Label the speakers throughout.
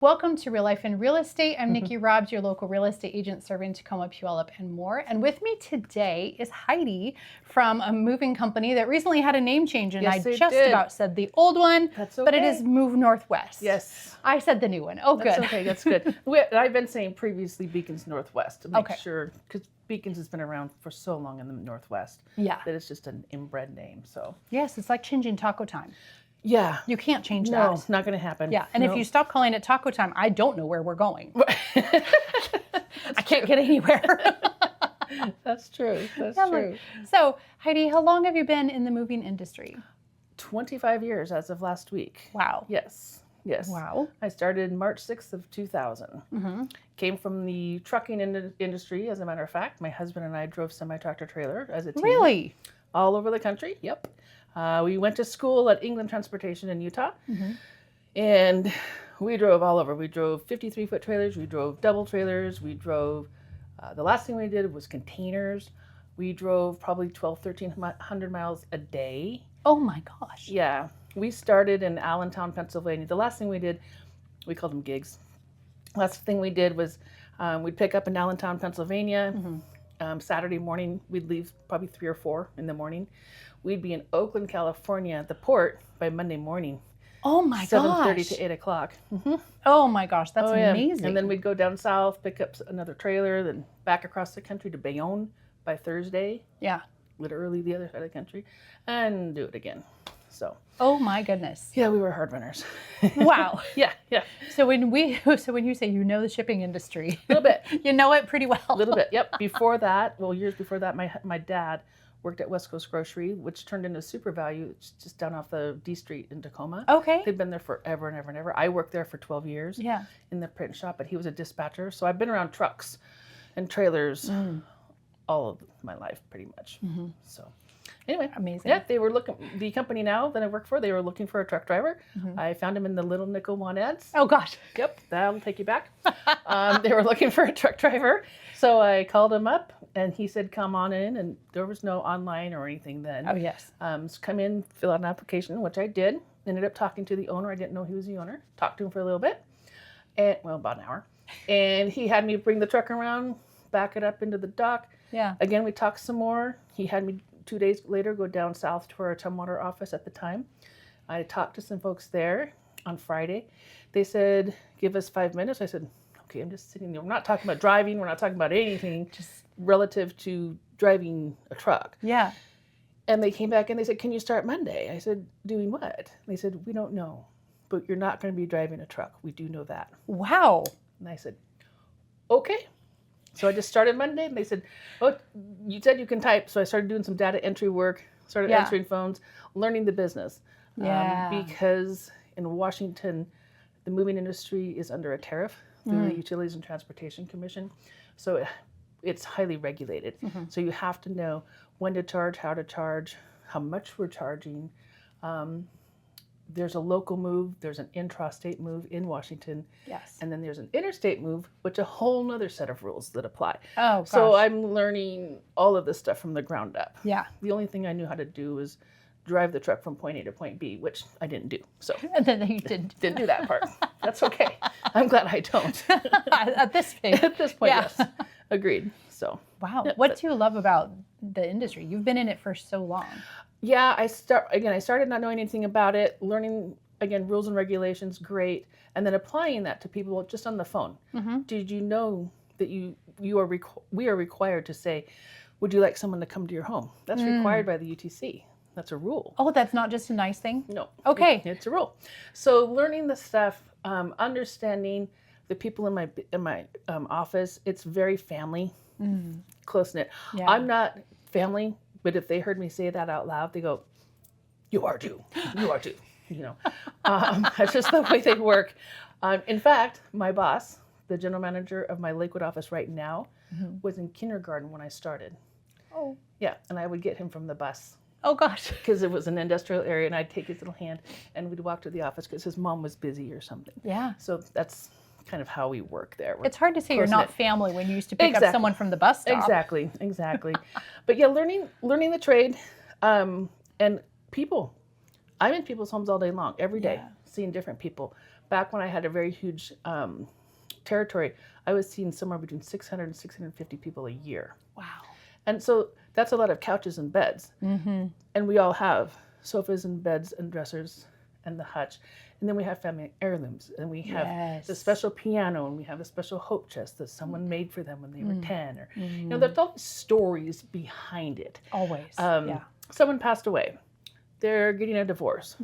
Speaker 1: Welcome to Real Life in Real Estate. I'm Nikki Robbs, your local real estate agent serving Tacoma, Puyallup, and more. And with me today is Heidi from a moving company that recently had a name change, and
Speaker 2: Yes,
Speaker 1: I just about said the old one,
Speaker 2: That's okay.
Speaker 1: but it is Move Northwest.
Speaker 2: Yes.
Speaker 1: I said the new one. Oh,
Speaker 2: That's
Speaker 1: good.
Speaker 2: okay, that's good. I've been saying previously Beacons Northwest to make sure, because Beacons has been around for so long in the Northwest.
Speaker 1: Yeah.
Speaker 2: That it's just an inbred name, so.
Speaker 1: Yes, it's like changing taco time.
Speaker 2: Yeah.
Speaker 1: You can't change that.
Speaker 2: No, it's not going to happen.
Speaker 1: Yeah, and if you stop calling it taco time, I don't know where we're going. I can't get anywhere.
Speaker 2: That's true. That's true.
Speaker 1: So, Heidi, how long have you been in the moving industry?
Speaker 2: 25 years as of last week.
Speaker 1: Wow.
Speaker 2: Yes. Yes.
Speaker 1: Wow.
Speaker 2: I started March 6th of 2000.
Speaker 1: Mm-hmm.
Speaker 2: Came from the trucking industry, as a matter of fact. My husband and I drove semi-tractor trailer as a team.
Speaker 1: Really?
Speaker 2: All over the country. Yep. We went to school at England Transportation in Utah, and we drove all over. We drove 53-foot trailers. We drove double trailers. We drove, the last thing we did was containers. We drove probably 1,300 miles a day.
Speaker 1: Oh my gosh.
Speaker 2: Yeah. We started in Allentown, Pennsylvania. The last thing we did, we called them gigs. Last thing we did was we'd pick up in Allentown, Pennsylvania. Saturday morning, we'd leave probably 3 or 4 in the morning. We'd be in Oakland, California at the port by Monday morning.
Speaker 1: Oh my gosh.
Speaker 2: 7:30 to 8 o'clock.
Speaker 1: Oh my gosh, that's amazing.
Speaker 2: And then we'd go down south, pick up another trailer, then back across the country to Bayonne by Thursday.
Speaker 1: Yeah.
Speaker 2: Literally the other side of the country, and do it again. So.
Speaker 1: Oh my goodness.
Speaker 2: Yeah, we were hard runners.
Speaker 1: Wow.
Speaker 2: Yeah.
Speaker 1: So when you say you know the shipping industry,
Speaker 2: A little bit.
Speaker 1: You know it pretty well.
Speaker 2: A little bit. Yep. Before that, years before that, my dad worked at West Coast Grocery, which turned into Super Value. It's just down off the D Street in Tacoma.
Speaker 1: Okay.
Speaker 2: They'd been there forever and ever and ever. I worked there for 12 years.
Speaker 1: Yeah.
Speaker 2: In the print shop, but he was a dispatcher. So I've been around trucks and trailers all of my life, pretty much. So. Anyway,
Speaker 1: amazing.
Speaker 2: Yeah, they were looking. The company now that I work for, they were looking for a truck driver. I found him in the Little Nickel want ads.
Speaker 1: Oh gosh.
Speaker 2: Yep, that'll take you back. They were looking for a truck driver, so I called him up, and he said, "Come on in." And there was no online or anything then.
Speaker 1: Oh yes.
Speaker 2: So come in, fill out an application, which I did. Ended up talking to the owner. I didn't know he was the owner. Talked to him for a little bit, and about an hour, and he had me bring the truck around, back it up into the dock.
Speaker 1: Yeah.
Speaker 2: Again, we talked some more. He had me 2 days later go down south to our Tumwater office at the time. I talked to some folks there on Friday. They said, "Give us 5 minutes." I said, "Okay, I'm just sitting there. We're not talking about driving. We're not talking about anything just relative to driving a truck."
Speaker 1: Yeah.
Speaker 2: And they came back and they said, "Can you start Monday?" I said, "Doing what?" They said, "We don't know, but you're not going to be driving a truck. We do know that."
Speaker 1: Wow.
Speaker 2: And I said, "Okay." So I just started Monday, and they said, "Oh, you said you can type." So I started doing some data entry work, started answering phones, learning the business.
Speaker 1: Yeah.
Speaker 2: Because in Washington, the moving industry is under a tariff through the Utilities and Transportation Commission. So it's highly regulated. So you have to know when to charge, how to charge, how much we're charging. There's a local move, there's an intrastate move in Washington.
Speaker 1: Yes.
Speaker 2: And then there's an interstate move, which a whole nother set of rules that apply.
Speaker 1: Oh, gosh.
Speaker 2: So I'm learning all of this stuff from the ground up.
Speaker 1: Yeah.
Speaker 2: The only thing I knew how to do was drive the truck from point A to point B, which I didn't do. So
Speaker 1: And then you didn't
Speaker 2: do that part. That's okay. I'm glad I don't.
Speaker 1: At this point.
Speaker 2: At this point, yes. Agreed. So.
Speaker 1: Wow. What do you love about the industry? You've been in it for so long.
Speaker 2: Yeah, I started not knowing anything about it, learning, again, rules and regulations, great, and then applying that to people just on the phone. Did you know that we are required to say, "Would you like someone to come to your home?" That's required by the UTC. That's a rule.
Speaker 1: Oh, that's not just a nice thing?
Speaker 2: No.
Speaker 1: Okay.
Speaker 2: It's a rule. So learning the stuff, understanding the people in my office, it's very family, close-knit.
Speaker 1: Yeah.
Speaker 2: I'm not family, but if they heard me say that out loud, they go, "You are too. You are too." You know, that's just the way they work. In fact, my boss, the general manager of my Lakewood office right now, was in kindergarten when I started.
Speaker 1: Oh.
Speaker 2: Yeah, and I would get him from the bus.
Speaker 1: Oh gosh.
Speaker 2: Because it was an industrial area, and I'd take his little hand, and we'd walk to the office because his mom was busy or something.
Speaker 1: Yeah.
Speaker 2: So that's kind of how we work there.
Speaker 1: It's hard to say you're not family when you used to pick up someone from the bus stop.
Speaker 2: Exactly. But yeah, learning the trade, and people. I'm in people's homes all day long, every day, seeing different people. back when I had a very huge territory, I was seeing somewhere between 600 and 650 people a year.
Speaker 1: Wow.
Speaker 2: And so that's a lot of couches and beds.
Speaker 1: Mm-hmm.
Speaker 2: And we all have sofas and beds and dressers and the hutch. And then we have family heirlooms. And we have the special piano, and we have a special hope chest that someone made for them when they were 10. Or, you know, there's all these stories behind it.
Speaker 1: Always.
Speaker 2: Someone passed away. They're getting a divorce.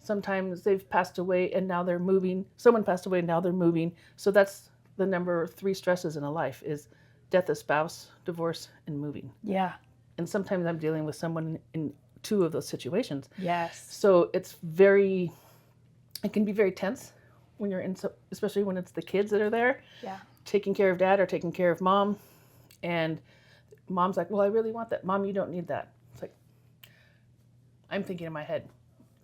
Speaker 2: Sometimes they've passed away and now they're moving. Someone passed away and now they're moving. So that's the number 3 stresses in a life is death of spouse, divorce, and moving.
Speaker 1: Yeah.
Speaker 2: And sometimes I'm dealing with someone in 2 of those situations.
Speaker 1: Yes.
Speaker 2: So it can be very tense when you're in, especially when it's the kids that are there.
Speaker 1: Yeah.
Speaker 2: Taking care of dad or taking care of mom. And mom's like, well, I really want that. Mom, you don't need that. It's like, I'm thinking in my head,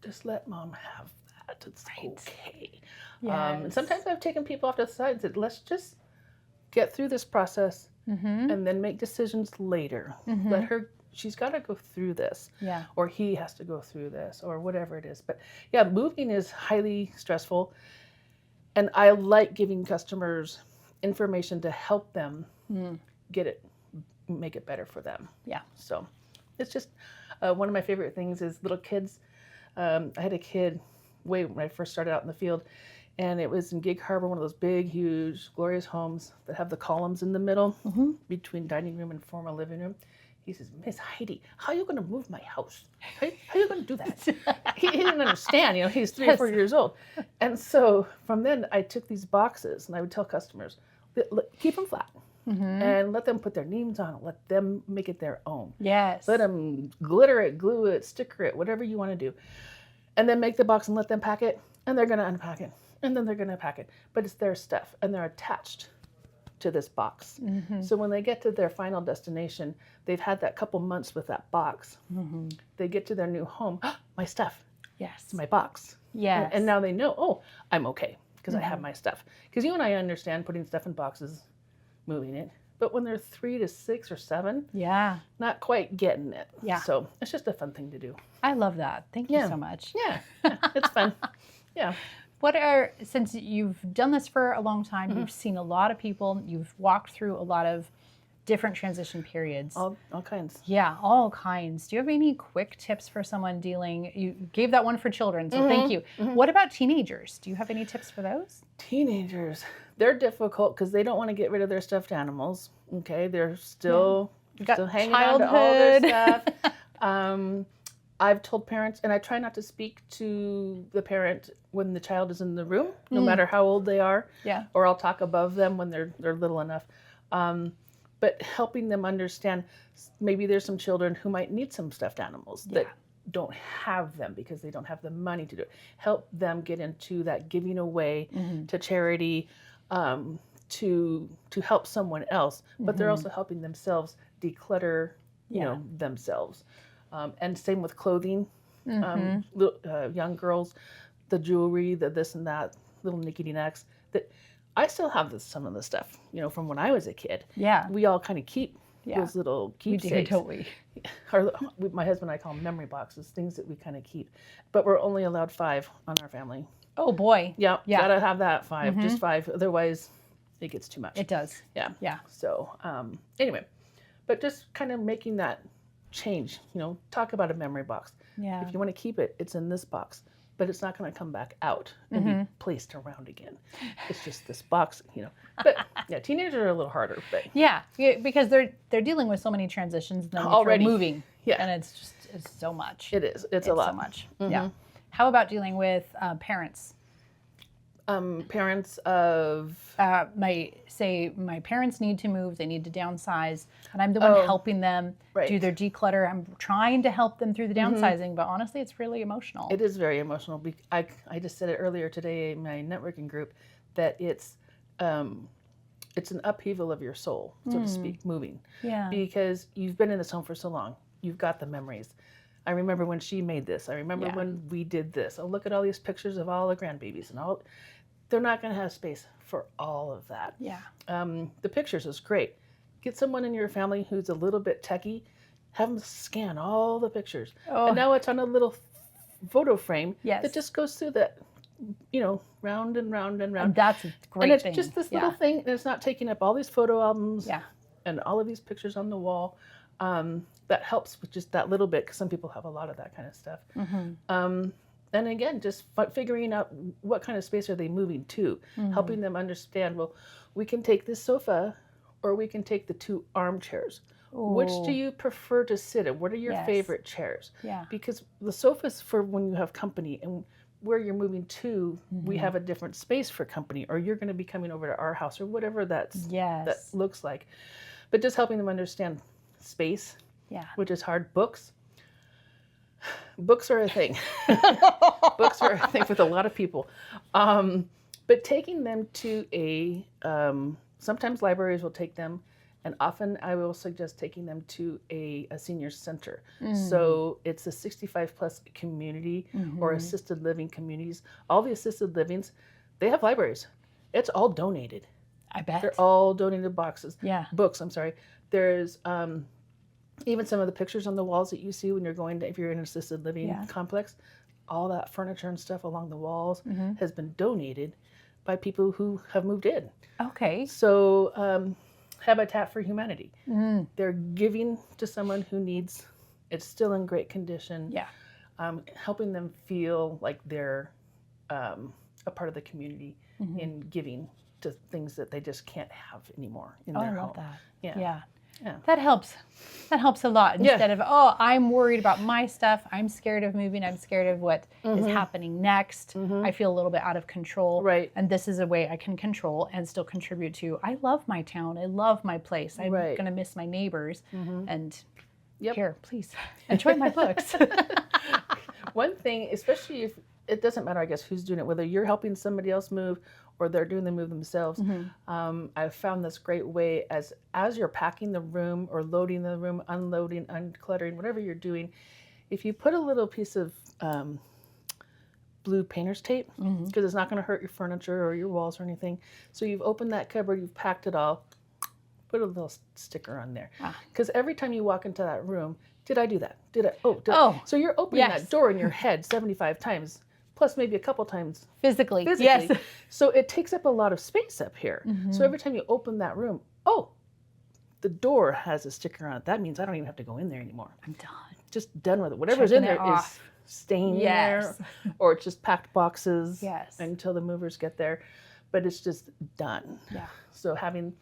Speaker 2: just let mom have that. It's okay.
Speaker 1: Yes.
Speaker 2: And sometimes I've taken people off to the side and said, let's just get through this process and then make decisions later. Let her, she's got to go through this.
Speaker 1: Yeah.
Speaker 2: Or he has to go through this or whatever it is. But yeah, moving is highly stressful. And I like giving customers information to help them make it better for them.
Speaker 1: Yeah.
Speaker 2: So it's just one of my favorite things is little kids. I had a kid when I first started out in the field, and it was in Gig Harbor, one of those big, huge, glorious homes that have the columns in the middle between dining room and formal living room. He says, Miss Heidi, how are you going to move my house? How are you going to do that? he didn't understand, you know, he's 3 or 4 years old. And so from then I took these boxes and I would tell customers, keep them flat. And let them put their names on it. Let them make it their own.
Speaker 1: Yes.
Speaker 2: Let them glitter it, glue it, sticker it, whatever you want to do. And then make the box and let them pack it. And they're going to unpack it. And then they're going to pack it. But it's their stuff. And they're attached to this box. So when they get to their final destination, they've had that couple months with that box. They get to their new home. My stuff.
Speaker 1: Yes.
Speaker 2: It's my box.
Speaker 1: Yes.
Speaker 2: And now they know, oh, I'm okay because I have my stuff. Because you and I understand putting stuff in boxes, moving it. But when they're 3 to 6 or 7, not quite getting it.
Speaker 1: Yeah.
Speaker 2: So it's just a fun thing to do.
Speaker 1: I love that. Thank you so much.
Speaker 2: Yeah, it's fun. Yeah.
Speaker 1: Since you've done this for a long time, you've seen a lot of people, you've walked through a lot of different transition periods.
Speaker 2: All kinds.
Speaker 1: Yeah, all kinds. Do you have any quick tips for someone dealing? You gave that one for children, so thank you. What about teenagers? Do you have any tips for those?
Speaker 2: Teenagers, they're difficult because they don't want to get rid of their stuffed animals. Okay, they're still hanging on to all their stuff. I've told parents, and I try not to speak to the parent when the child is in the room, no matter how old they are.
Speaker 1: Yeah.
Speaker 2: Or I'll talk above them when they're little enough. But helping them understand, maybe there's some children who might need some stuffed animals that don't have them because they don't have the money to do it. Help them get into that giving away to charity, to help someone else. But they're also helping themselves declutter, you know, themselves. And same with clothing. Young girls, the jewelry, the this and that, little nickety knacks. That I still have some of the stuff, you know, from when I was a kid. Yeah. We all kind of keep those little keepsakes.
Speaker 1: We do, don't we?
Speaker 2: My husband and I call them memory boxes, things that we kind of keep. But we're only allowed 5 on our family.
Speaker 1: Oh, boy.
Speaker 2: Yeah. Gotta have that 5, just 5. Otherwise, it gets too much.
Speaker 1: It does.
Speaker 2: Yeah.
Speaker 1: Yeah.
Speaker 2: So, anyway, but just kind of making that change, you know, talk about a memory box.
Speaker 1: Yeah.
Speaker 2: If you want to keep it, it's in this box, but it's not going to come back out and be placed around again. It's just this box, you know. But yeah, teenagers are a little harder, but
Speaker 1: yeah, because they're dealing with so many transitions and then
Speaker 2: already
Speaker 1: moving.
Speaker 2: Yeah.
Speaker 1: And it's so much.
Speaker 2: It is. It's a lot.
Speaker 1: So much. Yeah. How about dealing with parents?
Speaker 2: Parents of
Speaker 1: my parents need to move, they need to downsize, and I'm the one helping them do their declutter. I'm trying to help them through the downsizing, but honestly, it's really emotional.
Speaker 2: It is very emotional. I just said it earlier today in my networking group that it's an upheaval of your soul, so to speak, moving. Yeah. Because you've been in this home for so long, you've got the memories. I remember when she made this. I remember when we did this. Oh, look at all these pictures of all the grandbabies and all. They're not going to have space for all of that. Yeah. The pictures is great. Get someone in your family who's a little bit techie. Have them scan all the pictures. And now it's on a little photo frame that just goes through that round and round and round.
Speaker 1: And that's a great
Speaker 2: and it's
Speaker 1: thing.
Speaker 2: just this little thing, and it's not taking up all these photo albums
Speaker 1: Yeah.
Speaker 2: and all of these pictures on the wall. That helps with just that little bit, because some people have a lot of that kind of stuff. And again, just figuring out what kind of space are they moving to, helping them understand, well, we can take this sofa or we can take the 2 armchairs.
Speaker 1: Ooh.
Speaker 2: Which do you prefer to sit in? What are your favorite chairs?
Speaker 1: Yeah.
Speaker 2: Because the sofa's for when you have company, and where you're moving to, we have a different space for company, or you're going to be coming over to our house, or whatever that looks like. But just helping them understand space, which is hard. Books are a thing. Books are a thing with a lot of people. But taking them to sometimes libraries will take them, and often I will suggest taking them to a senior center. So it's a 65 plus community or assisted living communities. All the assisted livings, they have libraries. It's all donated.
Speaker 1: I bet.
Speaker 2: They're all donated boxes.
Speaker 1: Yeah.
Speaker 2: Books, I'm sorry. There's even some of the pictures on the walls that you see when you're going to, if you're in an assisted living complex, all that furniture and stuff along the walls has been donated by people who have moved in.
Speaker 1: Okay.
Speaker 2: So Habitat for Humanity, they're giving to someone who needs, it's still in great condition.
Speaker 1: Yeah.
Speaker 2: Helping them feel like they're a part of the community in giving to things that they just can't have anymore in their home.
Speaker 1: I love that.
Speaker 2: Yeah.
Speaker 1: That helps. That helps a lot. Instead of, I'm worried about my stuff. I'm scared of moving. I'm scared of what is happening next. I feel a little bit out of control.
Speaker 2: Right.
Speaker 1: And this is a way I can control and still contribute to, I love my town. I love my place. I'm going to miss my neighbors. And here, please, enjoy my books.
Speaker 2: One thing, especially if, it doesn't matter, I guess, who's doing it, whether you're helping somebody else move or they're doing the move themselves. I've found this great way as you're packing the room or loading the room, unloading, uncluttering, whatever you're doing, if you put a little piece of blue painter's tape, because it's not going to hurt your furniture or your walls or anything. So you've opened that cupboard, you've packed it all, put a little sticker on there. Because every time you walk into that room, did I do that? Did I? So you're opening that door in your head 75 times. Plus maybe a couple times
Speaker 1: physically. Yes.
Speaker 2: So it takes up a lot of space up here. So every time you open that room, the door has a sticker on it. That means I don't even have to go in there anymore.
Speaker 1: I'm done.
Speaker 2: Just done with it. Whatever's in there is staying there, or it's just packed boxes until the movers get there. But it's just done. Yeah. So having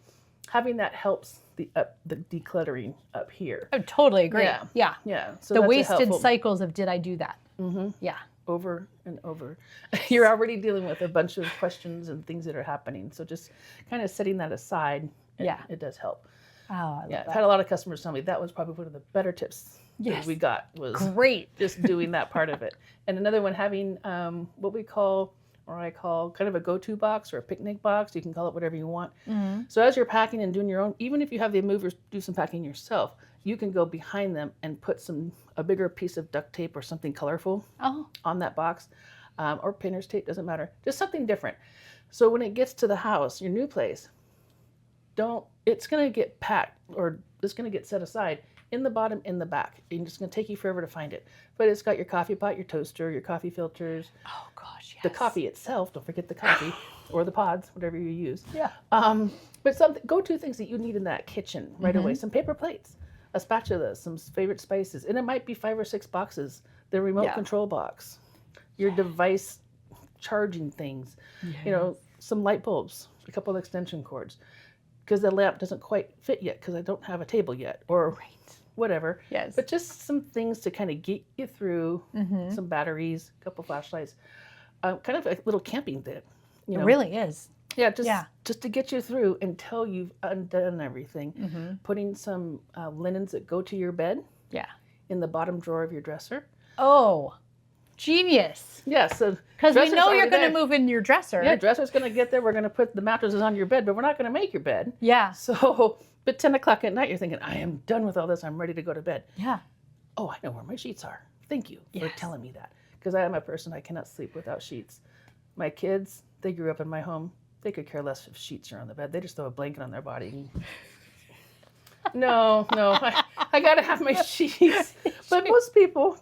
Speaker 2: that helps the decluttering up here.
Speaker 1: I totally agree. Yeah.
Speaker 2: So
Speaker 1: the wasted cycles of did I do that? Yeah.
Speaker 2: Over and over. You're already dealing with a bunch of questions and things that are happening. So just kind of setting that aside, it does help.
Speaker 1: Oh, I love that.
Speaker 2: I've had a lot of customers tell me that was probably one of the better tips that we got, was
Speaker 1: great.
Speaker 2: Just doing that part of it. And another one, having what we call, or I call, kind of a go-to box or a picnic box. You can call it whatever you want. So as you're packing and doing your own, even if you have the movers do some packing yourself, you can go behind them and put a bigger piece of duct tape or something colorful on that box, or painter's tape, doesn't matter. Just something different. So when it gets to the house, your new place, it's going to get packed, or it's going to get set aside in the bottom, in the back. And it's going to take you forever to find it. But it's got your coffee pot, your toaster, your coffee filters.
Speaker 1: Oh gosh, yes.
Speaker 2: The coffee itself, don't forget the coffee, or the pods, whatever you use.
Speaker 1: Yeah.
Speaker 2: But some go-to things that you need in that kitchen right away. Some paper plates, a spatula, some favorite spices, and it might be 5 or 6 boxes. The remote control box, your device charging things, some light bulbs, a couple of extension cords, because the lamp doesn't quite fit yet because I don't have a table yet, or whatever. Yes. But just some things to kind of get you through, some batteries, a couple flashlights, kind of a little camping thing.
Speaker 1: It really is.
Speaker 2: Yeah, just to get you through until you've undone everything. Putting some linens that go to your bed. Yeah. In the bottom drawer of your dresser.
Speaker 1: Oh, genius.
Speaker 2: Yeah, so
Speaker 1: because we know you're going to move in your dresser.
Speaker 2: Yeah, dresser's going to get there. We're going to put the mattresses on your bed, but we're not going to make your bed.
Speaker 1: Yeah.
Speaker 2: So, but 10 o'clock at night, you're thinking, I am done with all this. I'm ready to go to bed.
Speaker 1: Yeah.
Speaker 2: Oh, I know where my sheets are. Thank you for telling me that. Because I am a person, I cannot sleep without sheets. My kids, they grew up in my home. They could care less if sheets are on the bed. They just throw a blanket on their body. No, I got to have my sheets. But most people,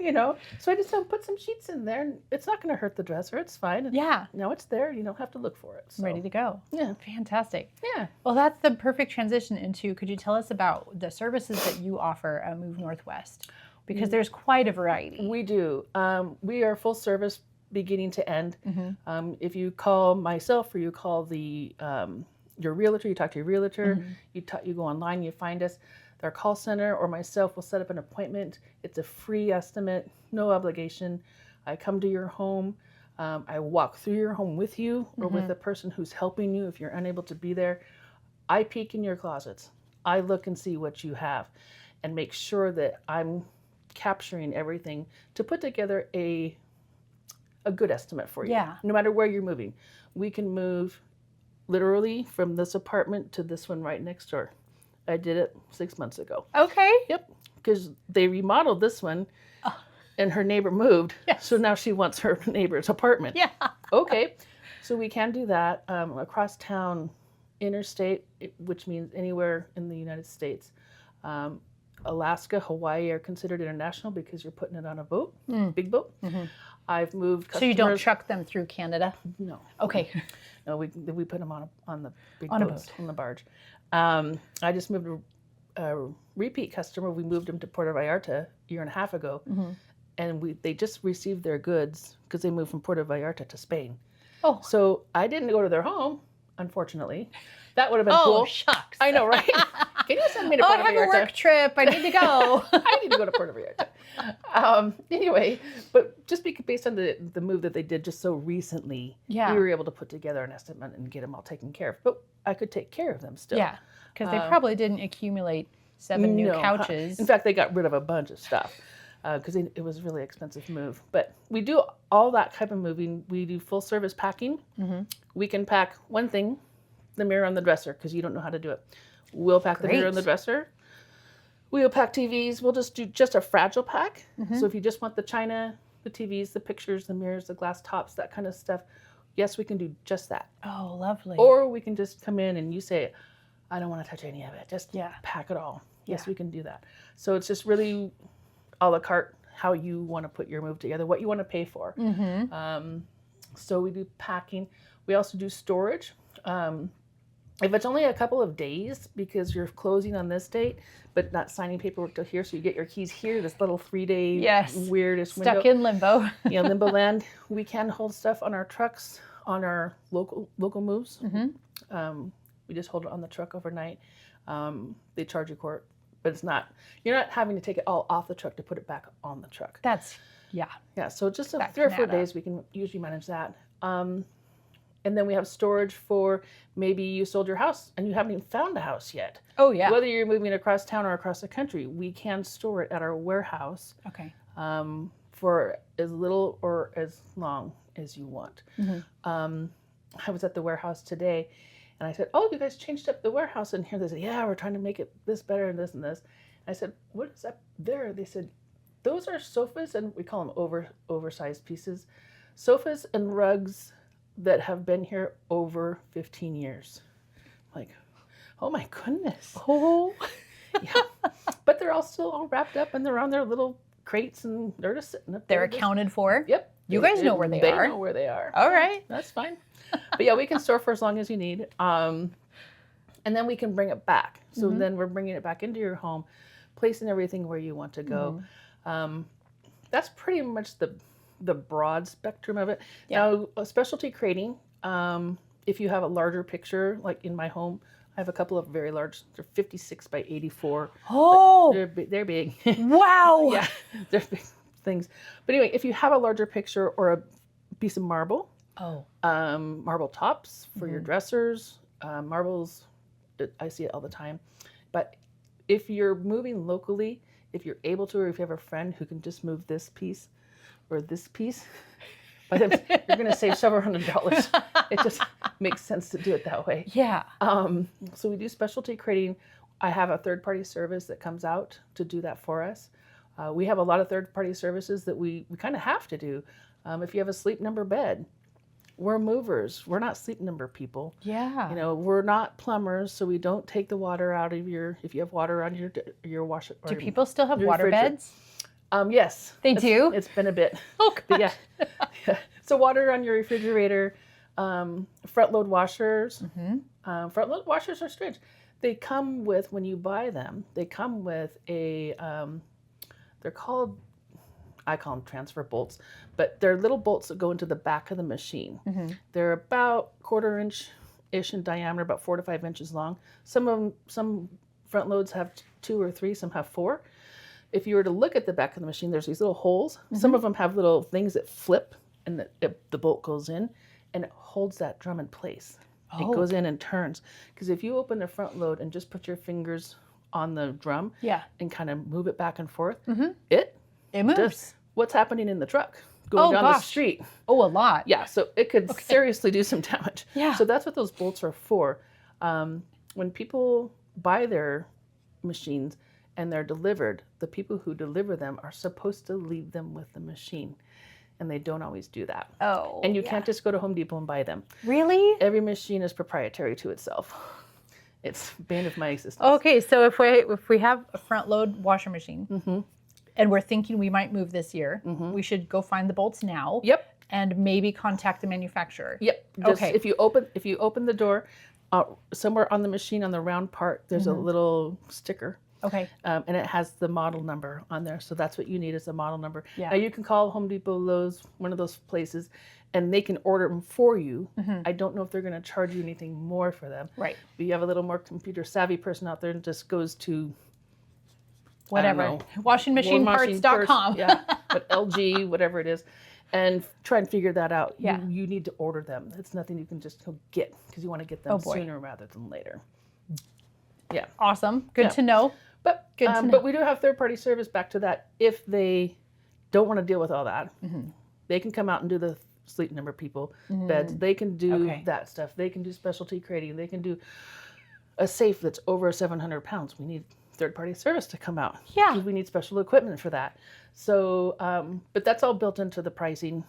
Speaker 2: so I just put some sheets in there, and it's not going to hurt the dresser. It's fine. And
Speaker 1: Yeah.
Speaker 2: it's there. You don't have to look for it. So.
Speaker 1: Ready to go.
Speaker 2: Yeah.
Speaker 1: Fantastic.
Speaker 2: Yeah.
Speaker 1: Well, that's the perfect transition into, could you tell us about the services that you offer at Move Northwest? Because there's quite a variety.
Speaker 2: We do. We are full service beginning to end. If you call myself or you call your realtor, you talk to your realtor, you go online, you find us. Our call center or myself will set up an appointment. It's a free estimate, no obligation. I come to your home. I walk through your home with you or with the person who's helping you if you're unable to be there. I peek in your closets. I look and see what you have and make sure that I'm capturing everything to put together a good estimate for you.
Speaker 1: Yeah.
Speaker 2: No matter where you're moving. We can move literally from this apartment to this one right next door. I did it 6 months ago.
Speaker 1: Okay.
Speaker 2: Yep, because they remodeled this one, and her neighbor moved, so now she wants her neighbor's apartment.
Speaker 1: Yeah.
Speaker 2: Okay, so we can do that across town, interstate, which means anywhere in the United States. Alaska, Hawaii are considered international because you're putting it on a boat, big boat. I've moved customers.
Speaker 1: So you don't truck them through Canada?
Speaker 2: No.
Speaker 1: Okay.
Speaker 2: No, we put them on the big
Speaker 1: On a
Speaker 2: boats,
Speaker 1: boat.
Speaker 2: on the barge. I just moved a repeat customer. We moved them to Puerto Vallarta a year and a half ago, and they just received their goods because they moved from Puerto Vallarta to Spain.
Speaker 1: Oh.
Speaker 2: So I didn't go to their home, unfortunately. That would have been
Speaker 1: Oh,
Speaker 2: cool.
Speaker 1: shucks.
Speaker 2: I know, right? Can you send me to
Speaker 1: Oh, I
Speaker 2: Puerto
Speaker 1: have
Speaker 2: Vallarta?
Speaker 1: a work trip. I need to go.
Speaker 2: I need to go to Puerto Vallarta. Anyway, but just based on the move that they did just so recently, we were able to put together an estimate and get them all taken care of. But I could take care of them still.
Speaker 1: Yeah, because they probably didn't accumulate 7 new couches.
Speaker 2: In fact, they got rid of a bunch of stuff because it was a really expensive move. But we do all that type of moving. We do full service packing. We can pack one thing, the mirror on the dresser, because you don't know how to do it. We'll pack the mirror on the dresser. We'll pack TVs. We'll just do a fragile pack. So if you just want the china, the TVs, the pictures, the mirrors, the glass tops, that kind of stuff, yes, we can do just that.
Speaker 1: Oh, lovely.
Speaker 2: Or we can just come in and you say, I don't want to touch any of it. Just pack it all. Yes, we can do that. So it's just really a la carte how you want to put your move together, what you want to pay for. So we do packing. We also do storage. If it's only a couple of days because you're closing on this date, but not signing paperwork till here, so you get your keys here, this little 3-day weirdest window.
Speaker 1: Stuck in limbo.
Speaker 2: Limbo land. We can hold stuff on our trucks, on our local moves. We just hold it on the truck overnight. They charge you for it, but you're not having to take it all off the truck to put it back on the truck.
Speaker 1: Yeah,
Speaker 2: so just 3 or 4 days we can usually manage that. And then we have storage for maybe you sold your house and you haven't even found a house yet.
Speaker 1: Oh, yeah.
Speaker 2: Whether you're moving across town or across the country, we can store it at our warehouse.
Speaker 1: Okay.
Speaker 2: For as little or as long as you want. I was at the warehouse today and I said, oh, you guys changed up the warehouse in here. They said, yeah, we're trying to make it this better and this and this. And I said, what is up there? They said, those are sofas, and we call them oversized pieces. Sofas and rugs that have been here over 15 years. Like, oh my goodness.
Speaker 1: Oh.
Speaker 2: Yeah. But they're all still all wrapped up and they're on their little crates and they're just sitting up there.
Speaker 1: They're accounted for?
Speaker 2: Yep.
Speaker 1: You guys know where they are.
Speaker 2: They know where they are.
Speaker 1: All right.
Speaker 2: That's fine. But yeah, we can store for as long as you need. And then we can bring it back. So then we're bringing it back into your home, placing everything where you want to go. That's pretty much the broad spectrum of it. Now, specialty crating, if you have a larger picture, like in my home, I have a couple of very large, they're 56 by 84.
Speaker 1: Oh!
Speaker 2: They're big.
Speaker 1: Wow!
Speaker 2: Yeah, they're big things. But anyway, if you have a larger picture or a piece of marble, marble tops for your dressers, marbles, I see it all the time. But if you're moving locally, if you're able to, or if you have a friend who can just move this piece or this piece, but you're going to save several $100s. It just makes sense to do it that way.
Speaker 1: Yeah.
Speaker 2: So we do specialty crating. I have a third-party service that comes out to do that for us. We have a lot of third-party services that we kind of have to do. If you have a sleep number bed, we're movers. We're not sleep number people.
Speaker 1: Yeah.
Speaker 2: You know, we're not plumbers, so we don't take the water out of if you have water on your washer.
Speaker 1: Do people still have
Speaker 2: your
Speaker 1: water
Speaker 2: refrigerator.
Speaker 1: beds?
Speaker 2: Yes.
Speaker 1: They do?
Speaker 2: It's been a bit.
Speaker 1: Oh,
Speaker 2: But
Speaker 1: gosh.
Speaker 2: yeah. So water on your refrigerator, front load washers. Front load washers are strange. They come with, when you buy them, they come with a, they're called, I call them transfer bolts, but they're little bolts that go into the back of the machine. They're about 1/4 inch-ish in diameter, about 4 to 5 inches long. Some front loads have 2 or 3, some have 4. If you were to look at the back of the machine, there's these little holes. Some of them have little things that flip, and the bolt goes in, and it holds that drum in place. It goes in and turns. Because if you open the front load and just put your fingers on the drum and kind of move it back and forth, it
Speaker 1: moves.
Speaker 2: does. What's happening in the truck going down the street?
Speaker 1: Oh, a lot.
Speaker 2: Yeah, so it could seriously do some damage.
Speaker 1: Yeah.
Speaker 2: So that's what those bolts are for. When people buy their machines and they're delivered, the people who deliver them are supposed to leave them with the machine. And they don't always do that.
Speaker 1: Oh.
Speaker 2: And you can't just go to Home Depot and buy them.
Speaker 1: Really?
Speaker 2: Every machine is proprietary to itself. It's bane of my existence.
Speaker 1: Okay, so if we have a front load washer machine and we're thinking we might move this year, we should go find the bolts now.
Speaker 2: Yep.
Speaker 1: And maybe contact the manufacturer.
Speaker 2: Yep. Just if you open the door, somewhere on the machine on the round part, there's a little sticker.
Speaker 1: Okay.
Speaker 2: And it has the model number on there. So that's what you need is a model number.
Speaker 1: Yeah.
Speaker 2: Now you can call Home Depot, Lowe's, one of those places, and they can order them for you. I don't know if they're going to charge you anything more for them.
Speaker 1: Right.
Speaker 2: But you have a little more computer savvy person out there and just goes to
Speaker 1: Whatever. Washingmachineparts.com.
Speaker 2: Yeah. But LG, whatever it is. And try and figure that out.
Speaker 1: Yeah.
Speaker 2: You need to order them. It's nothing you can just go get because you want to get them sooner rather than later. Yeah.
Speaker 1: Awesome. Good to know.
Speaker 2: But
Speaker 1: Good to know.
Speaker 2: But we do have third-party service back to that. If they don't want to deal with all that, they can come out and do the sleep number people beds. They can do that stuff. They can do specialty crating. They can do a safe that's over 700 pounds. We need third-party service to come out.
Speaker 1: Yeah.
Speaker 2: Because we need special equipment for that. So, but that's all built into the pricing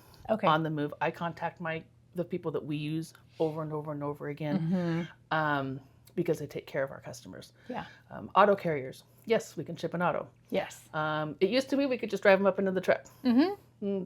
Speaker 2: on the move. I contact the people that we use over and over and over again. Because they take care of our customers.
Speaker 1: Yeah.
Speaker 2: Auto carriers. Yes, we can ship an auto.
Speaker 1: Yes.
Speaker 2: It used to be we could just drive them up into the truck.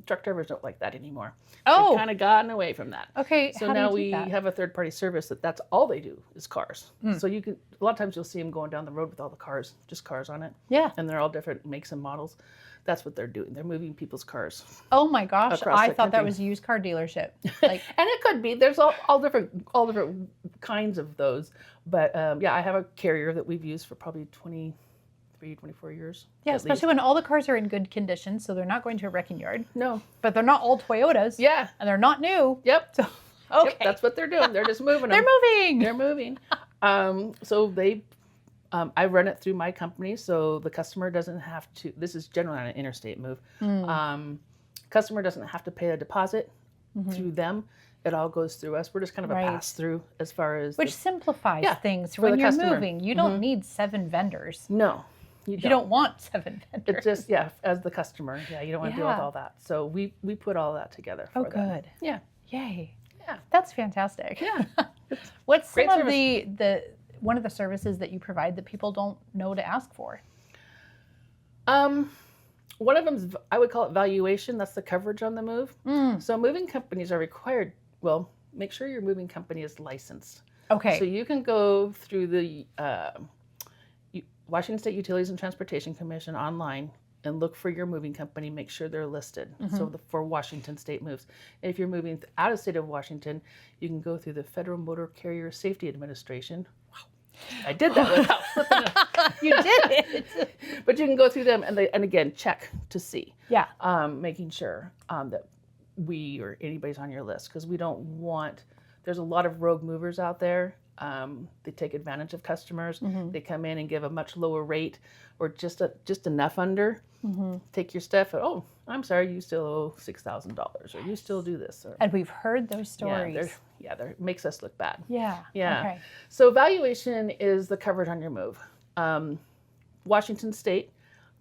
Speaker 2: Truck drivers don't like that anymore.
Speaker 1: Oh.
Speaker 2: We've kind of gotten away from that.
Speaker 1: Okay.
Speaker 2: So now we have a third-party service that's all they do is cars. So you can, a lot of times you'll see them going down the road with all the cars, just cars on it.
Speaker 1: Yeah.
Speaker 2: And they're all different makes and models. That's what they're doing. They're moving people's cars.
Speaker 1: Oh my gosh.
Speaker 2: Across
Speaker 1: I
Speaker 2: the
Speaker 1: thought that
Speaker 2: country.
Speaker 1: was a used car dealership. Like,
Speaker 2: And it could be. There's all different kinds of those. But yeah, I have a carrier that we've used for probably 24 years.
Speaker 1: yeah,
Speaker 2: at
Speaker 1: especially
Speaker 2: least.
Speaker 1: when all the cars are in good condition, so they're not going to a wrecking yard.
Speaker 2: No.
Speaker 1: But they're not all Toyotas.
Speaker 2: Yeah.
Speaker 1: And they're not new.
Speaker 2: Yep.
Speaker 1: So,
Speaker 2: Yep,
Speaker 1: okay.
Speaker 2: that's what they're doing. They're just moving them.
Speaker 1: They're moving.
Speaker 2: They're moving. So they, I run it through my company, so the customer doesn't have to. This is generally on an interstate move. Customer doesn't have to pay a deposit through them. It all goes through us. We're just kind of a pass through as far as
Speaker 1: Which simplifies things
Speaker 2: for
Speaker 1: when
Speaker 2: the
Speaker 1: you're
Speaker 2: customer.
Speaker 1: moving. You don't need 7 vendors.
Speaker 2: No,
Speaker 1: You don't want 7 vendors.
Speaker 2: It's just as the customer, you don't want to deal with all that. So we put all that together. For them.
Speaker 1: Good.
Speaker 2: Yeah.
Speaker 1: Yay.
Speaker 2: Yeah.
Speaker 1: That's fantastic.
Speaker 2: Yeah.
Speaker 1: What's
Speaker 2: Great
Speaker 1: some of
Speaker 2: service.
Speaker 1: the one of the services that you provide that people don't know to ask for?
Speaker 2: One of them, I would call it valuation. That's the coverage on the move. So moving companies are required. Well, make sure your moving company is licensed.
Speaker 1: Okay.
Speaker 2: So you can go through the Washington State Utilities and Transportation Commission online and look for your moving company. Make sure they're listed. So for Washington State moves. And if you're moving out of state of Washington, you can go through the Federal Motor Carrier Safety Administration. Wow, I did that without flipping it.
Speaker 1: You did it.
Speaker 2: But you can go through them and again check to see.
Speaker 1: Yeah.
Speaker 2: Making sure that we or anybody's on your list, because we don't want. There's a lot of rogue movers out there. They take advantage of customers. They come in and give a much lower rate, or just enough under. Take your stuff. Oh, I'm sorry, you still owe $6,000, or you still do this. Or,
Speaker 1: And we've heard those stories.
Speaker 2: It makes us look bad.
Speaker 1: Yeah.
Speaker 2: Yeah.
Speaker 1: Okay.
Speaker 2: So valuation is the coverage on your move. Washington State,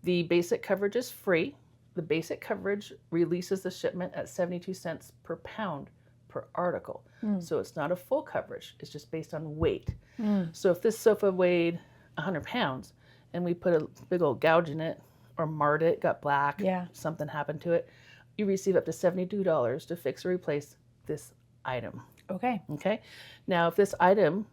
Speaker 2: the basic coverage is free. The basic coverage releases the shipment at 72 cents per pound per article. So it's not a full coverage. It's just based on weight.
Speaker 1: Mm.
Speaker 2: So if this sofa weighed 100 pounds and we put a big old gouge in it or marred it, got black, something happened to it, you receive up to $72 to fix or replace this item.
Speaker 1: Okay.
Speaker 2: Okay. Now, if this item,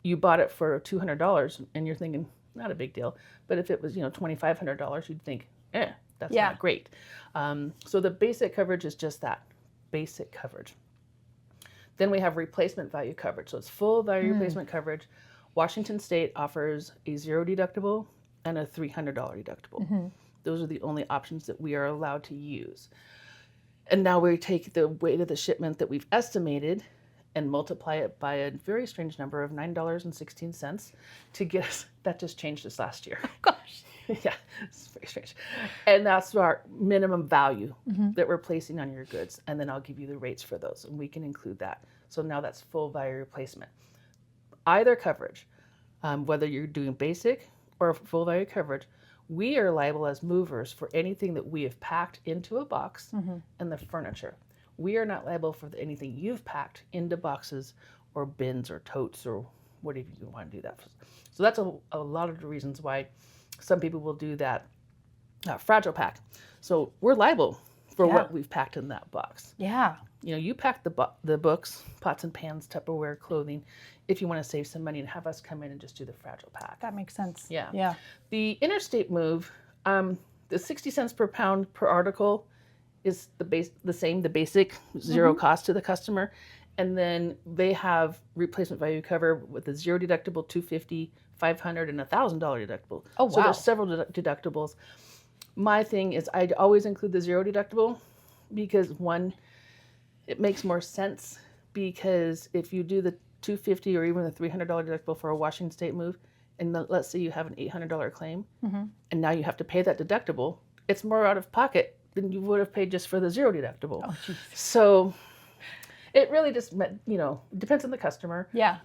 Speaker 2: you bought it for $200 and you're thinking, not a big deal. But if it was, $2,500, you'd think, that's not great. So the basic coverage is just that, basic coverage. Then we have replacement value coverage. So it's full value replacement coverage. Washington State offers a $0 deductible and a $300 deductible. Those are the only options that we are allowed to use. And now we take the weight of the shipment that we've estimated and multiply it by a very strange number of $9.16 to get us, that just changed this last year.
Speaker 1: Oh, gosh.
Speaker 2: Yeah, it's very strange. And that's our minimum value that we're placing on your goods. And then I'll give you the rates for those, and we can include that. So now that's full value replacement. Either coverage, whether you're doing basic or full value coverage, we are liable as movers for anything that we have packed into a box and the furniture. We are not liable for anything you've packed into boxes or bins or totes or whatever you want to do that for. So that's a lot of the reasons why some people will do that fragile pack. So we're liable for what we've packed in that box.
Speaker 1: Yeah.
Speaker 2: You pack the books, pots and pans, Tupperware, clothing, if you want to save some money and have us come in and just do the fragile pack.
Speaker 1: That makes sense.
Speaker 2: Yeah.
Speaker 1: Yeah.
Speaker 2: The interstate move, the 60 cents per pound per article is the basic zero cost to the customer. And then they have replacement value cover with a $0 deductible, $250, $500, and $1,000 deductible.
Speaker 1: Oh, wow.
Speaker 2: So there's several deductibles. My thing is I'd always include the $0 deductible because one, it makes more sense because if you do the $250 or even the $300 deductible for a Washington State move, and let's say you have an $800 claim, and now you have to pay that deductible, it's more out of pocket than you would have paid just for the $0 deductible.
Speaker 1: Oh, geez.
Speaker 2: So it really just, depends on the customer.
Speaker 1: Yeah.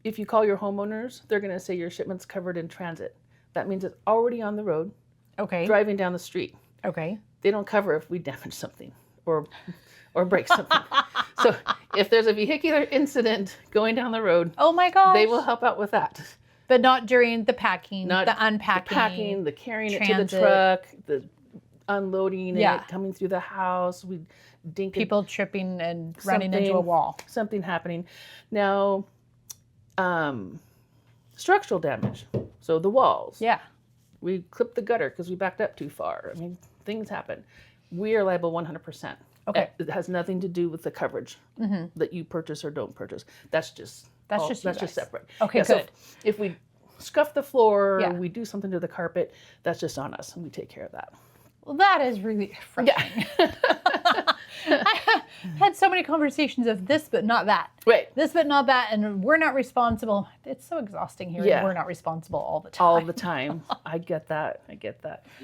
Speaker 2: If you call your homeowners, they're going to say your shipment's covered in transit. That means it's already on the road, driving down the street.
Speaker 1: Okay.
Speaker 2: They don't cover if we damage something or break something. So if there's a vehicular incident going down the road,
Speaker 1: oh my gosh,
Speaker 2: they will help out with that.
Speaker 1: But not during the packing,
Speaker 2: Not
Speaker 1: the unpacking,
Speaker 2: the carrying
Speaker 1: transit.
Speaker 2: it to the truck, the unloading it, coming through the house,
Speaker 1: people tripping and running into a wall.
Speaker 2: Something happening. Now, structural damage. So the walls.
Speaker 1: Yeah.
Speaker 2: We clipped the gutter because we backed up too far. Things happen. We are liable 100%.
Speaker 1: Okay.
Speaker 2: It has nothing to do with the coverage that you purchase or don't purchase. That's just separate.
Speaker 1: Okay,
Speaker 2: good. So if we scuff the floor, or we do something to the carpet, that's just on us, and we take care of that.
Speaker 1: Well, that is really frustrating. Yeah. I had so many conversations of this, but not that.
Speaker 2: Right.
Speaker 1: This, but not that, and we're not responsible. It's so exhausting hearing we're not responsible all the time.
Speaker 2: All the time. I get that.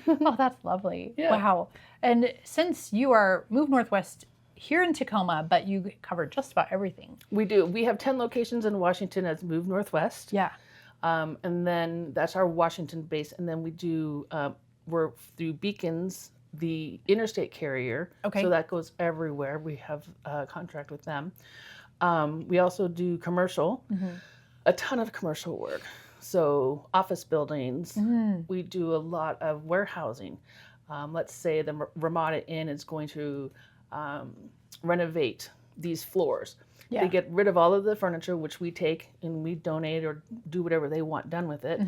Speaker 1: Oh, that's lovely.
Speaker 2: Yeah.
Speaker 1: Wow. And since you are Move Northwest here in Tacoma, but you cover just about everything.
Speaker 2: We do. We have 10 locations in Washington as Move Northwest.
Speaker 1: Yeah.
Speaker 2: And then that's our Washington base. And then we do, we're through Beacons, the interstate carrier.
Speaker 1: Okay.
Speaker 2: So that goes everywhere. We have a contract with them. We also do commercial, a ton of commercial work. So office buildings. We do a lot of warehousing. Let's say the Ramada Inn is going to renovate these floors.
Speaker 1: Yeah.
Speaker 2: They get rid of all of the furniture, which we take and we donate or do whatever they want done with it.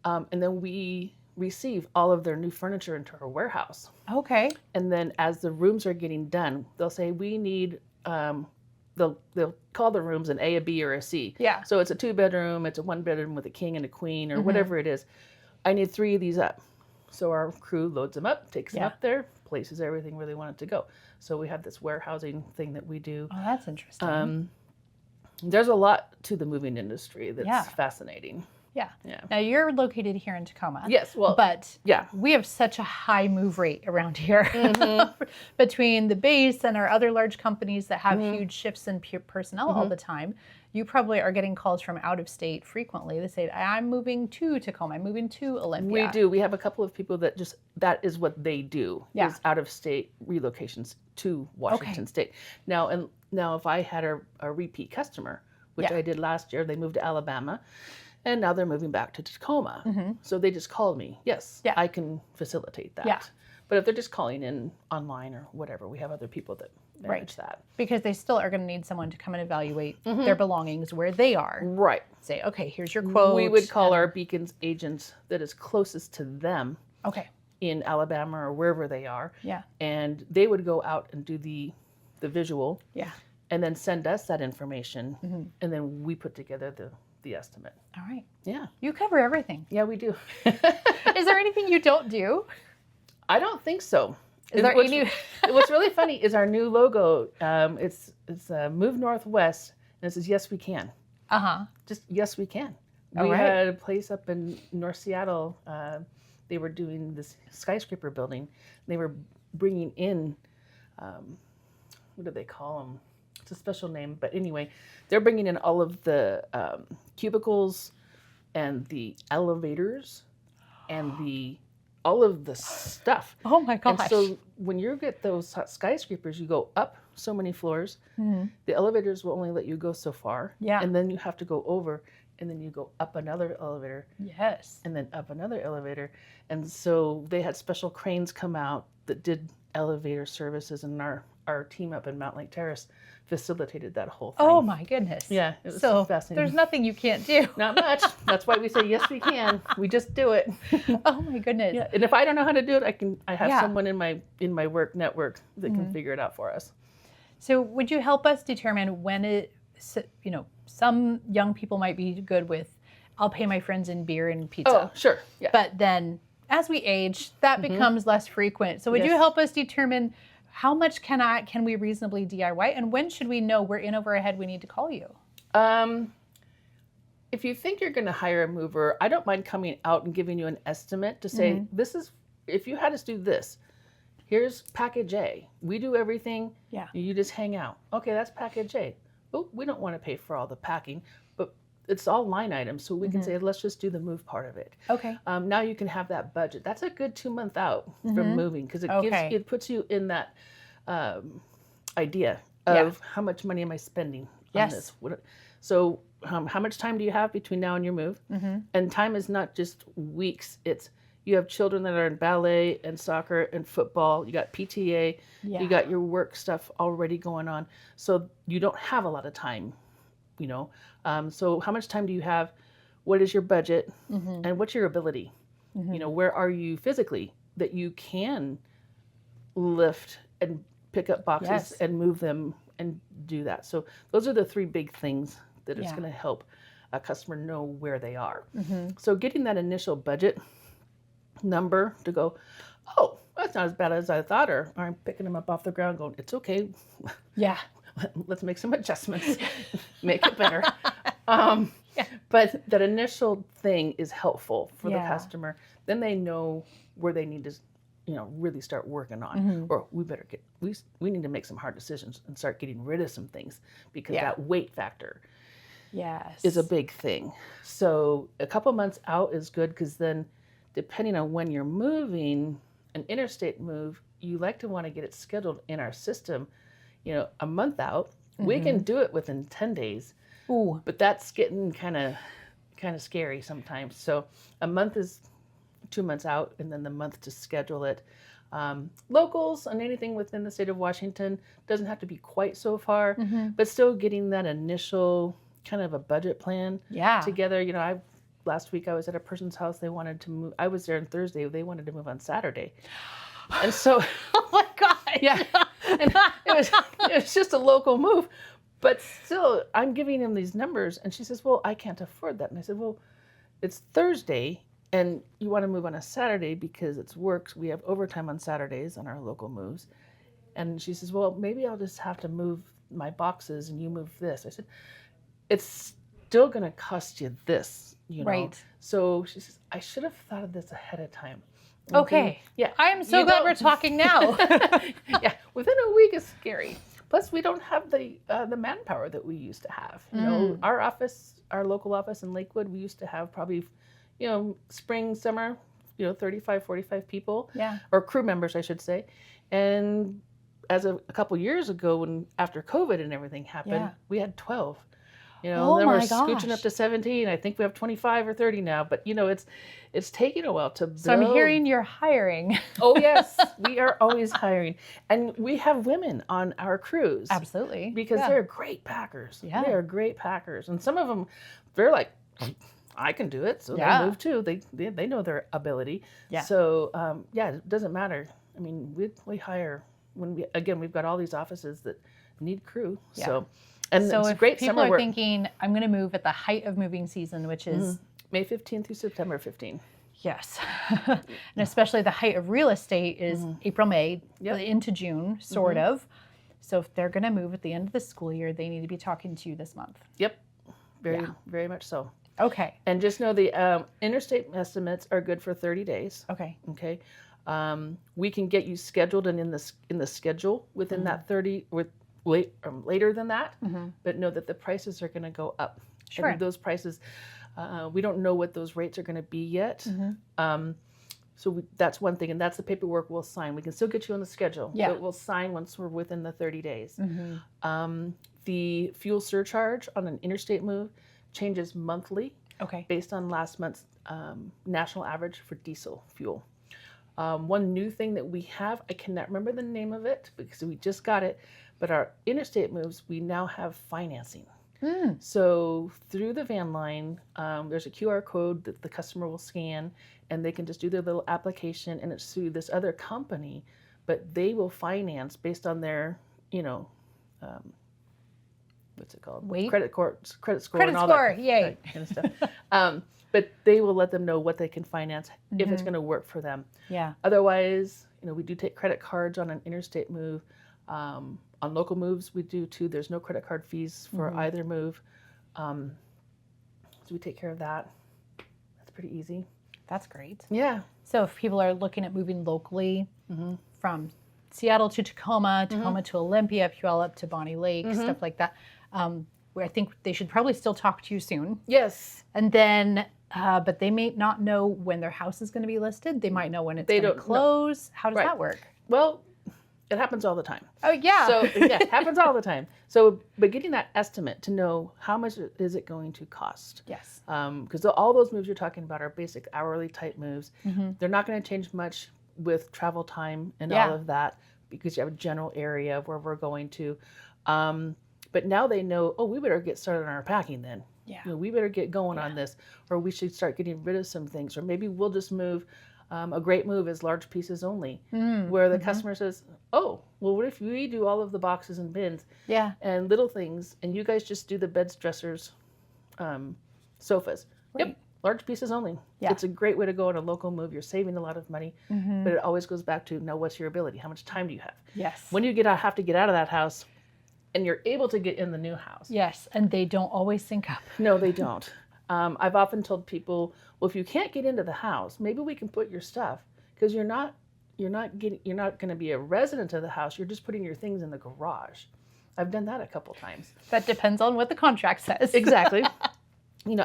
Speaker 2: And then we receive all of their new furniture into our warehouse.
Speaker 1: Okay.
Speaker 2: And then as the rooms are getting done, they'll say, we need, they'll call the rooms an A, a B, or a C.
Speaker 1: Yeah.
Speaker 2: So it's a 2-bedroom, it's a 1-bedroom with a king and a queen, or whatever it is. I need 3 of these up. So our crew loads them up, takes them up there, places everything where they want it to go. So we have this warehousing thing that we do.
Speaker 1: Oh, that's interesting.
Speaker 2: There's a lot to the moving industry that's fascinating.
Speaker 1: Yeah.
Speaker 2: Yeah.
Speaker 1: Now you're located here in Tacoma.
Speaker 2: Yes. Well,
Speaker 1: But
Speaker 2: yeah.
Speaker 1: we have such a high move rate around here between the base and our other large companies that have huge shifts in personnel all the time. You probably are getting calls from out of state frequently. They say, I'm moving to Tacoma, I'm moving to Olympia.
Speaker 2: We do. We have a couple of people that that is what they do,
Speaker 1: Yeah.
Speaker 2: is out of state relocations to Washington State. Now, if I had a repeat customer, which I did last year, they moved to Alabama, and now they're moving back to Tacoma. So they just called me. Yes, I can facilitate that.
Speaker 1: Yeah.
Speaker 2: But if they're just calling in online or whatever, we have other people that manage that.
Speaker 1: Because they still are going to need someone to come and evaluate their belongings where they are.
Speaker 2: Right.
Speaker 1: Say, okay, here's your quote.
Speaker 2: We would call our beacons agents that is closest to them.
Speaker 1: Okay.
Speaker 2: In Alabama or wherever they are.
Speaker 1: Yeah.
Speaker 2: And they would go out and do the visual.
Speaker 1: Yeah.
Speaker 2: And then send us that information. And then we put together the estimate.
Speaker 1: All right.
Speaker 2: Yeah.
Speaker 1: You cover everything.
Speaker 2: Yeah, we do.
Speaker 1: Is there anything you don't do?
Speaker 2: I don't think so.
Speaker 1: Is there any...
Speaker 2: What's really funny is our new logo. It's Move Northwest, and it says, yes, we can. Just, yes, we can. We had a place up in North Seattle. They were doing this skyscraper building. They were bringing in, what do they call them? It's a special name, but anyway, they're bringing in all of the cubicles and the elevators and all of the stuff.
Speaker 1: Oh my gosh.
Speaker 2: And so when you get those skyscrapers, you go up so many floors. The elevators will only let you go so far.
Speaker 1: Yeah.
Speaker 2: And then you have to go over, and then you go up another elevator.
Speaker 1: Yes.
Speaker 2: And then up another elevator. And so they had special cranes come out that did elevator services, and our team up in Mount Lake Terrace facilitated that whole thing.
Speaker 1: Oh my goodness.
Speaker 2: Yeah, it was
Speaker 1: so
Speaker 2: fascinating.
Speaker 1: There's nothing you can't do.
Speaker 2: Not much. That's why we say, yes, we can. We just do it.
Speaker 1: Oh my goodness.
Speaker 2: Yeah. And if I don't know how to do it, I have someone in my work network that can figure it out for us.
Speaker 1: So would you help us determine when some young people might be good with, I'll pay my friends in beer and pizza.
Speaker 2: Oh, sure. Yeah.
Speaker 1: But then as we age, that becomes less frequent. So would you help us determine how much can we reasonably DIY, and when should we know we're in over our head, we need to call you?
Speaker 2: If you think you're going to hire a mover, I don't mind coming out and giving you an estimate to say, this is, if you had us do this, here's package A. We do everything.
Speaker 1: Yeah.
Speaker 2: You just hang out. Okay, that's package A. Oh, we don't want to pay for all the packing, but it's all line items. So we can say, let's just do the move part of it.
Speaker 1: Okay.
Speaker 2: Now you can have that budget. That's a good 2 month out from moving, because it puts you in that idea of how much money am I spending on this? So how much time do you have between now and your move? And time is not just weeks. It's you have children that are in ballet and soccer and football. You got PTA. You got your work stuff already going on. So you don't have a lot of time, So how much time do you have? What is your budget? And what's your ability? Where are you physically that you can lift and pick up boxes and move them and do that? So those are the 3 big things that is going to help a customer know where they are. So getting that initial budget number to go, oh, that's not as bad as I thought, or I'm picking them up off the ground going, it's okay.
Speaker 1: Yeah.
Speaker 2: Let's make some adjustments, make it better. But that initial thing is helpful for the customer. Then they know where they need to, really start working on, or we need to make some hard decisions and start getting rid of some things, because that weight factor is a big thing. So a couple months out is good, because then depending on when you're moving, an interstate move, you like to want to get it scheduled in our system, a month out. We can do it within 10 days.
Speaker 1: Ooh.
Speaker 2: But that's getting kind of scary sometimes. So a month is 2 months out, and then the month to schedule it. Locals and anything within the state of Washington doesn't have to be quite so far, but still getting that initial kind of a budget plan together. Last week I was at a person's house. They wanted to move. I was there on Thursday. They wanted to move on Saturday. And so,
Speaker 1: oh my God.
Speaker 2: Yeah. And it was just a local move. But still, I'm giving him these numbers. And she says, well, I can't afford that. And I said, well, it's Thursday, and you want to move on a Saturday because it's works. We have overtime on Saturdays on our local moves. And she says, well, maybe I'll just have to move my boxes and you move this. I said, it's still going to cost you this. you know.
Speaker 1: Right.
Speaker 2: So she says, I should have thought of this ahead of time.
Speaker 1: Okay.
Speaker 2: Yeah.
Speaker 1: I'm so glad we're talking now.
Speaker 2: Yeah. Within a week is scary. Plus, we don't have the manpower that we used to have. You know, our local office in Lakewood, we used to have probably, spring, summer, 35, 45 people.
Speaker 1: Yeah.
Speaker 2: Or crew members, I should say. And as a couple years ago, after COVID and everything happened, we had 12. Then we're scooching up to 17. I think we have 25 or 30 now. But it's taking a while to build.
Speaker 1: So I'm hearing you're hiring.
Speaker 2: Oh yes, we are always hiring, and we have women on our crews.
Speaker 1: Absolutely,
Speaker 2: because they're great packers.
Speaker 1: Yeah,
Speaker 2: they are great packers, and some of them, they're like, I can do it, so they move too. They know their ability. Yeah. So it doesn't matter. I mean, we hire when we've got all these offices that need crew. Yeah. So
Speaker 1: so
Speaker 2: it's great
Speaker 1: people
Speaker 2: summer
Speaker 1: are
Speaker 2: work.
Speaker 1: Thinking, I'm going to move at the height of moving season, which is
Speaker 2: May 15th through September 15th.
Speaker 1: Yes. And especially the height of real estate is April, May, into June, sort of. So if they're going to move at the end of the school year, they need to be talking to you this month.
Speaker 2: Yep. Very much so.
Speaker 1: Okay.
Speaker 2: And just know the interstate estimates are good for 30 days.
Speaker 1: Okay.
Speaker 2: Okay. We can get you scheduled and in the schedule within that 30 later than that, but know that the prices are going to go up.
Speaker 1: Sure.
Speaker 2: And those prices, we don't know what those rates are going to be yet. So that's one thing, and that's the paperwork we'll sign. We can still get you on the schedule, but we'll sign once we're within the 30 days. The fuel surcharge on an interstate move changes monthly based on last month's national average for diesel fuel. One new thing that we have, I cannot remember the name of it because we just got it, but our interstate moves, we now have financing. So through the van line, there's a QR code that the customer will scan, and they can just do their little application, and it's through this other company, but they will finance based on their, what's it called? Credit score and all that
Speaker 1: yay.
Speaker 2: Kind of stuff. But they will let them know what they can finance if it's going to work for them. Yeah. Otherwise, we do take credit cards on an interstate move. On local moves, we do too. There's no credit card fees for either move. So we take care of that. That's pretty easy.
Speaker 1: That's great.
Speaker 2: Yeah.
Speaker 1: So if people are looking at moving locally from Seattle to Tacoma, Tacoma to Olympia, Puyallup to Bonnie Lake, stuff like that, I think they should probably still talk to you soon.
Speaker 2: Yes.
Speaker 1: And then, but they may not know when their house is going to be listed. They might know when it's going to close. How does that work?
Speaker 2: Well, it happens all the time.
Speaker 1: Oh, yeah.
Speaker 2: So, it happens all the time. So, but getting that estimate to know how much is it going to cost.
Speaker 1: Yes.
Speaker 2: Because all those moves you're talking about are basic hourly type moves. They're not going to change much with travel time and all of that because you have a general area of where we're going to. But now they know, we better get started on our packing then. Yeah. We better get going on this, or we should start getting rid of some things, or maybe we'll just move. A great move is large pieces only, where the customer says, well, what if we do all of the boxes and bins and little things, and you guys just do the beds, dressers, sofas? Right. Yep, large pieces only. Yeah. It's a great way to go on a local move. You're saving a lot of money, but it always goes back to, now what's your ability? How much time do you have? Yes. When you have to get out of that house, and you're able to get in the new house.
Speaker 1: Yes, and they don't always sync up.
Speaker 2: No, they don't. I've often told people, well, if you can't get into the house, maybe we can put your stuff, because you're not going to be a resident of the house. You're just putting your things in the garage. I've done that a couple times.
Speaker 1: That depends on what the contract says.
Speaker 2: Exactly.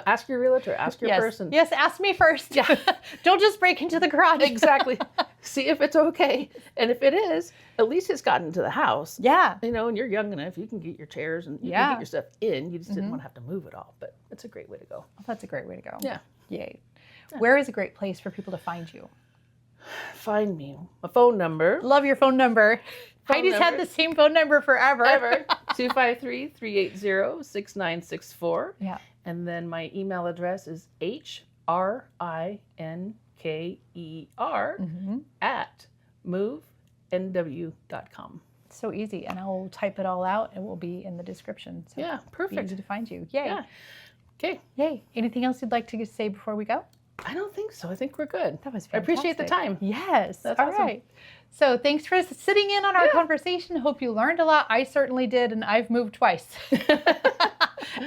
Speaker 2: Ask your realtor, ask your person.
Speaker 1: Yes, ask me first. Yeah. Don't just break into the garage.
Speaker 2: Exactly. See if it's okay. And if it is, at least it's gotten to the house. Yeah. And you're young enough, you can get your chairs and you can get your stuff in. You just didn't want to have to move it all. But it's a great way to go.
Speaker 1: Oh, that's a great way to go.
Speaker 2: Yeah.
Speaker 1: Yay. Yeah. Where is a great place for people to find you?
Speaker 2: Find me. A phone number.
Speaker 1: Love your phone number. Heidi's had the same phone number forever.
Speaker 2: 253-380-6964. Yeah. And then my email address is hrinker@movenw.com.
Speaker 1: So easy. And I'll type it all out. It will be in the description. So
Speaker 2: yeah, perfect.
Speaker 1: Easy to find you. Yay. Yeah.
Speaker 2: Okay.
Speaker 1: Yay. Anything else you'd like to say before we go?
Speaker 2: I don't think so. I think we're good.
Speaker 1: That was fantastic.
Speaker 2: I appreciate the time.
Speaker 1: Yes. That's all awesome. Right. So thanks for sitting in on our conversation. Hope you learned a lot. I certainly did, and I've moved twice.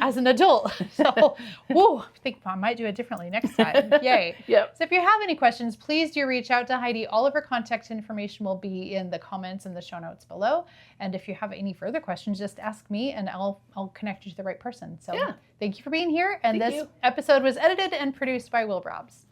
Speaker 1: as an adult. So, whoa, I think I might do it differently next time. Yay.
Speaker 2: Yep.
Speaker 1: So if you have any questions, please do reach out to Heidi. All of her contact information will be in the comments and the show notes below. And if you have any further questions, just ask me and I'll connect you to the right person. So thank you for being here. And
Speaker 2: Thank
Speaker 1: this
Speaker 2: you.
Speaker 1: episode was edited and produced by Will Brobs.